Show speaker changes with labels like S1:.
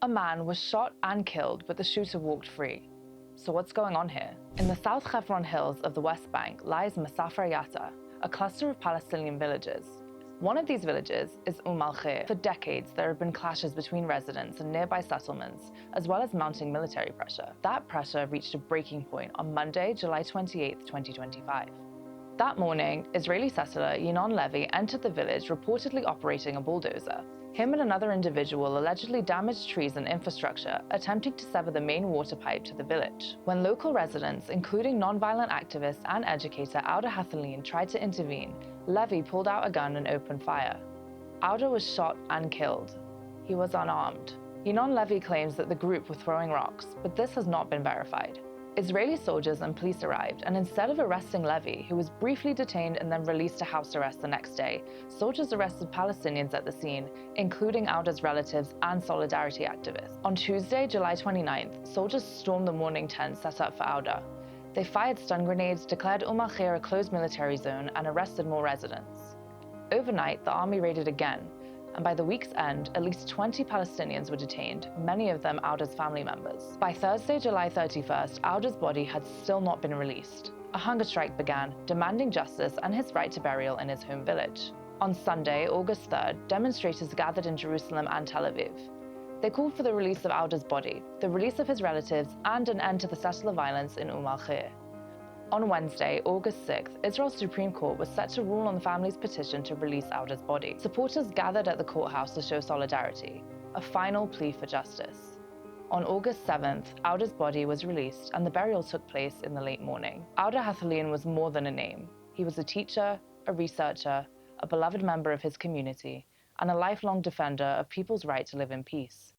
S1: A man was shot and killed, but the shooter walked free. So what's going on here? In the South Hebron hills of the West Bank lies Masafer Yatta, a cluster of Palestinian villages. One of these villages is al-Khair. For decades, there have been clashes between residents and nearby settlements, as well as mounting military pressure. That pressure reached a breaking point on Monday, July 28, 2025. That morning, Israeli settler Yinon Levi entered the village reportedly operating a bulldozer. Him and another individual allegedly damaged trees and infrastructure, attempting to sever the main water pipe to the village. When local residents, including non-violent activist and educator Awdah Hathaleen, tried to intervene, Levi pulled out a gun and opened fire. Awdah was shot and killed. He was unarmed. Yinon Levi claims that the group were throwing rocks, but this has not been verified. Israeli soldiers and police arrived, and instead of arresting Levi, who was briefly detained and then released to house arrest the next day, soldiers arrested Palestinians at the scene, including Awdah's relatives and solidarity activists. On Tuesday, July 29th, soldiers stormed the mourning tent set up for Awdah. They fired stun grenades, declared al-Khair a closed military zone, and arrested more residents. Overnight, the army raided again, and by the week's end, at least 20 Palestinians were detained, many of them Awdah's family members. By Thursday, July 31st, Awdah's body had still not been released. A hunger strike began, demanding justice and his right to burial in his home village. On Sunday, August 3rd, demonstrators gathered in Jerusalem and Tel Aviv. They called for the release of Awdah's body, the release of his relatives, and an end to the settler violence in al-Khair. On Wednesday, August 6th, Israel's Supreme Court was set to rule on the family's petition to release Awdah's body. Supporters gathered at the courthouse to show solidarity, a final plea for justice. On August 7th, Awdah's body was released and the burial took place in the late morning. Awdah Hathaleen was more than a name. He was a teacher, a researcher, a beloved member of his community, and a lifelong defender of people's right to live in peace.